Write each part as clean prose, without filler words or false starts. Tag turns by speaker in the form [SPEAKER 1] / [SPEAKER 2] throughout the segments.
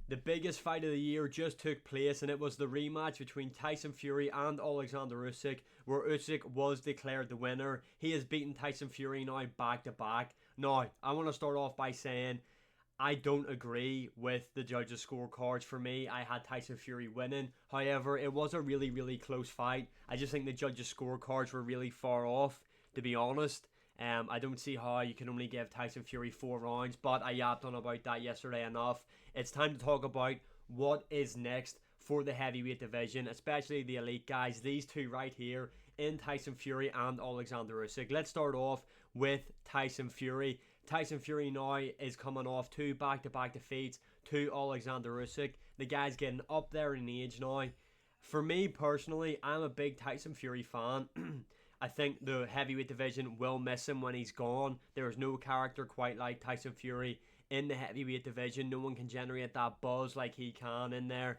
[SPEAKER 1] The biggest fight of the year just took place, and it was the rematch between Tyson Fury and Alexander Usyk, where Usyk was declared the winner. He has beaten Tyson Fury now back to back. Now, I want to start off by saying I don't agree with the judges' scorecards. For me, I had Tyson Fury winning. However, it was a really, really close fight. I just think the judges' scorecards were really far off, to be honest. I don't see how you can only give Tyson Fury 4 rounds, but I yapped on about that yesterday enough. It's time to talk about what is next for the heavyweight division, especially the elite guys. These two right here in Tyson Fury and Alexander Usyk. Let's start off with Tyson Fury. Tyson Fury now is coming off 2 back-to-back defeats to Alexander Usyk. The guy's getting up there in age now. For me personally, I'm a big Tyson Fury fan. I think the heavyweight division will miss him when he's gone. There is no character quite like Tyson Fury in the heavyweight division. No one can generate that buzz like he can in there.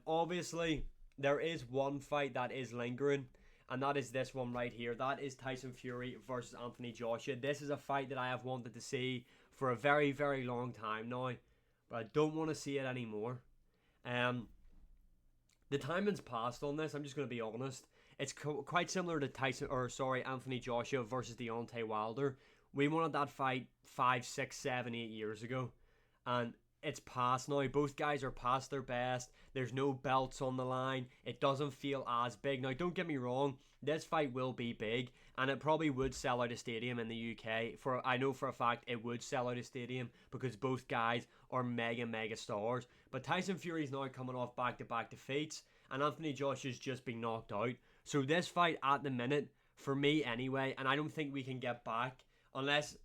[SPEAKER 1] Obviously, there is one fight that is lingering, and that is this one right here. That is Tyson Fury versus Anthony Joshua. This is a fight that I have wanted to see for a very, very long time now, but I don't want to see it anymore. The timing's passed on this. I'm just going to be honest. It's quite similar to Anthony Joshua versus Deontay Wilder. We wanted that fight 5, 6, 7, 8 years ago, and it's past now. Both guys are past their best. There's no belts on the line. It doesn't feel as big. Now, don't get me wrong. This fight will be big, and it probably would sell out a stadium in the UK. I know for a fact it would sell out a stadium because both guys are mega, mega stars. But Tyson Fury's now coming off back-to-back defeats, and Anthony Joshua's just been knocked out. So this fight at the minute, for me anyway, and I don't think we can get back unless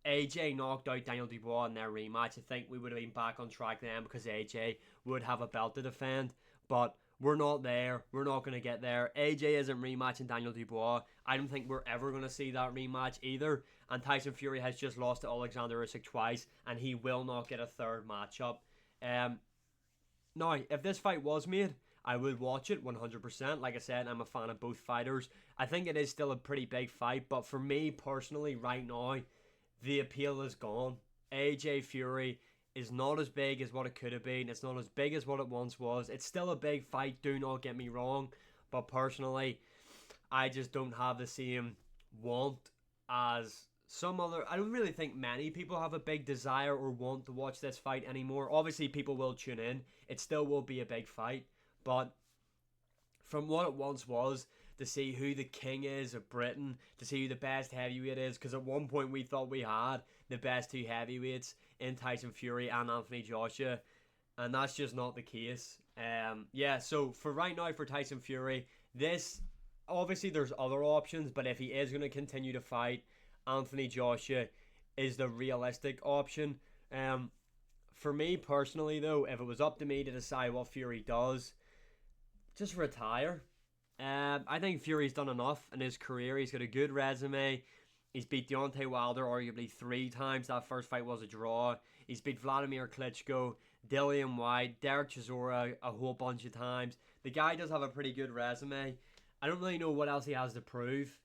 [SPEAKER 1] AJ knocked out Daniel Dubois in their rematch. I think we would have been back on track then because AJ would have a belt to defend. But we're not there. We're not going to get there. AJ isn't rematching Daniel Dubois. I don't think we're ever going to see that rematch either. And Tyson Fury has just lost to Alexander Usyk twice, and he will not get a third matchup. Now, if this fight was made, I would watch it 100%. Like I said, I'm a fan of both fighters. I think it is still a pretty big fight, but for me personally, right now, the appeal is gone. AJ Fury is not as big as what it could have been. It's not as big as what it once was. It's still a big fight, do not get me wrong. But personally, I just don't have the same want as some other... I don't really think many people have a big desire or want to watch this fight anymore. Obviously, people will tune in. It still will be a big fight. But from what it once was, to see who the king is of Britain, to see who the best heavyweight is, because at one point we thought we had the best two heavyweights in Tyson Fury and Anthony Joshua, and that's just not the case. So for right now, for Tyson Fury, this, obviously there's other options, but if he is going to continue to fight, Anthony Joshua is the realistic option. For me personally though, if it was up to me to decide what Fury does, just retire. I think Fury's done enough in his career. He's got a good resume. He's beat Deontay Wilder arguably 3 times. That first fight was a draw. He's beat Vladimir Klitschko, Dillian White, Derek Chisora a whole bunch of times. The guy does have a pretty good resume. I don't really know what else he has to prove.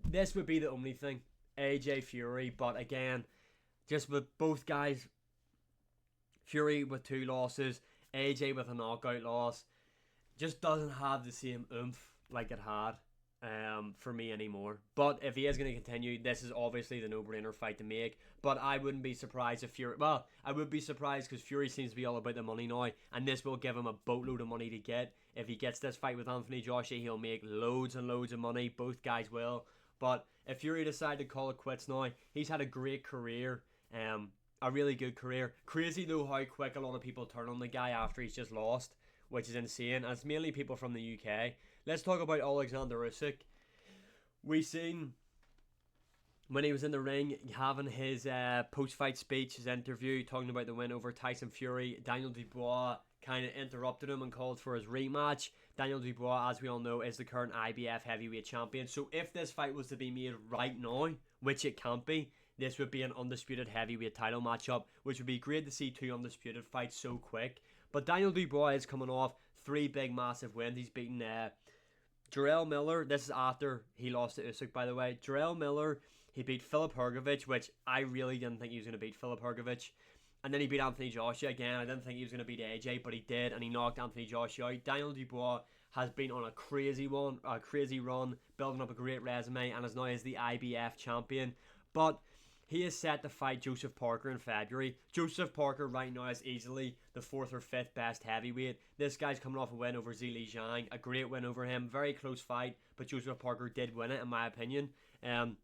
[SPEAKER 1] This would be the only thing. AJ Fury, but again, just with both guys, Fury with 2 losses, AJ with a knockout loss, just doesn't have the same oomph like it had for me anymore. But if he is going to continue, this is obviously the no-brainer fight to make. But I wouldn't be surprised if Fury... Well, I would be surprised because Fury seems to be all about the money now, and this will give him a boatload of money to get. If he gets this fight with Anthony Joshua, he'll make loads and loads of money. Both guys will. But if Fury decided to call it quits now, he's had a great career. A really good career. Crazy though how quick a lot of people turn on the guy after he's just lost, which is insane, and it's mainly people from the UK. Let's talk about Alexander Usyk. We seen when he was in the ring having his post-fight speech, his interview, talking about the win over Tyson Fury. Daniel Dubois kind of interrupted him and called for his rematch. Daniel Dubois, as we all know, is the current IBF heavyweight champion. So if this fight was to be made right now, which it can't be, this would be an undisputed heavyweight title matchup, which would be great to see 2 undisputed fights so quick. But Daniel Dubois is coming off 3 big massive wins. He's beaten Jarrell Miller. This is after he lost to Usyk, by the way. Jarrell Miller, he beat Filip Hrgovic, which I really didn't think he was going to beat Filip Hrgovic. And then he beat Anthony Joshua again. I didn't think he was going to beat AJ, but he did, and he knocked Anthony Joshua out. Daniel Dubois has been on a crazy run, building up a great resume, and is now the IBF champion. But he is set to fight Joseph Parker in February. Joseph Parker right now is easily the 4th or 5th best heavyweight. This guy's coming off a win over Zhilei Zhang, a great win over him. Very close fight, but Joseph Parker did win it, in my opinion. And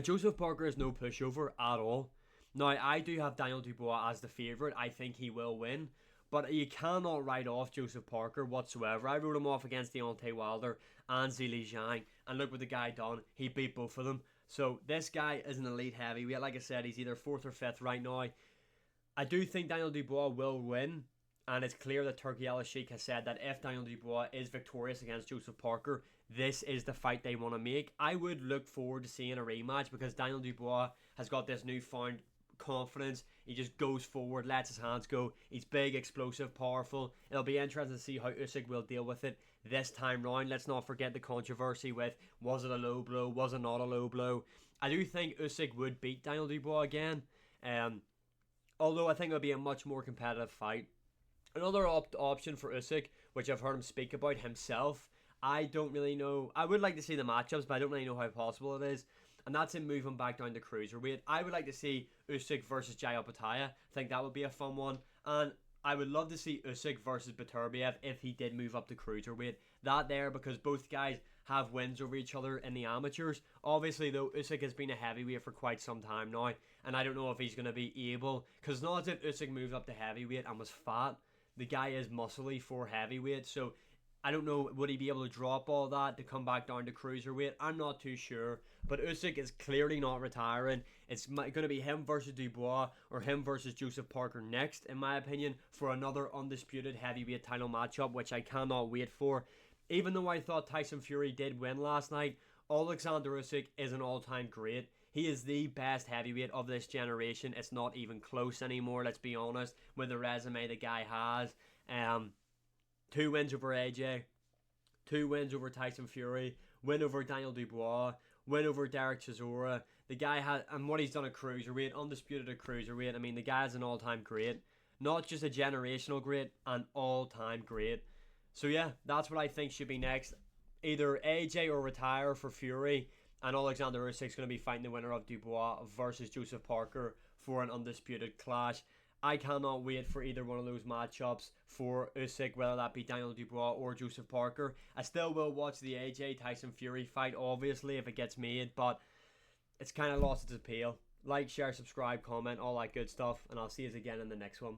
[SPEAKER 1] Joseph Parker is no pushover at all. Now, I do have Daniel Dubois as the favourite. I think he will win. But you cannot write off Joseph Parker whatsoever. I wrote him off against Deontay Wilder and Zhilei Zhang. And look what the guy done. He beat both of them. So this guy is an elite heavyweight. Like I said, he's either 4th or 5th right now. I do think Daniel Dubois will win. And it's clear that Turki Al-Sheikh has said that if Daniel Dubois is victorious against Joseph Parker, this is the fight they want to make. I would look forward to seeing a rematch because Daniel Dubois has got this newfound confidence. He just goes forward, lets his hands go. He's big, explosive, powerful. It'll be interesting to see how Usyk will deal with it this time round. Let's not forget the controversy with, was it a low blow, was it not a low blow. I do think Usyk would beat Daniel Dubois again, although I think it would be a much more competitive fight. Another option for Usyk, which I've heard him speak about himself, I don't really know. I would like to see the matchups, but I don't really know how possible it is. And that's him moving back down to cruiserweight. I would like to see Usyk versus Jai Opetaia. I think that would be a fun one. And I would love to see Usyk versus Beterbiev if he did move up to cruiserweight. That there, because both guys have wins over each other in the amateurs. Obviously, though, Usyk has been a heavyweight for quite some time now. And I don't know if he's going to be able, because it's not as if Usyk moved up to heavyweight and was fat. The guy is muscly for heavyweight. So I don't know, would he be able to drop all that to come back down to cruiserweight? I'm not too sure. But Usyk is clearly not retiring. It's going to be him versus Dubois or him versus Joseph Parker next, in my opinion, for another undisputed heavyweight title matchup, which I cannot wait for. Even though I thought Tyson Fury did win last night, Alexander Usyk is an all-time great. He is the best heavyweight of this generation. It's not even close anymore, let's be honest, with the resume the guy has. 2 wins over AJ, 2 wins over Tyson Fury, win over Daniel Dubois, win over Derek Chisora. The guy has, and what he's done at cruiserweight, undisputed at cruiserweight. I mean, the guy's an all-time great. Not just a generational great, an all-time great. So yeah, that's what I think should be next. Either AJ or retire for Fury, and Alexander Usyk's going to be fighting the winner of Dubois versus Joseph Parker for an undisputed clash. I cannot wait for either one of those matchups for Usyk, whether that be Daniel Dubois or Joseph Parker. I still will watch the AJ Tyson Fury fight, obviously, if it gets made, but it's kind of lost its appeal. Like, share, subscribe, comment, all that good stuff, and I'll see you again in the next one.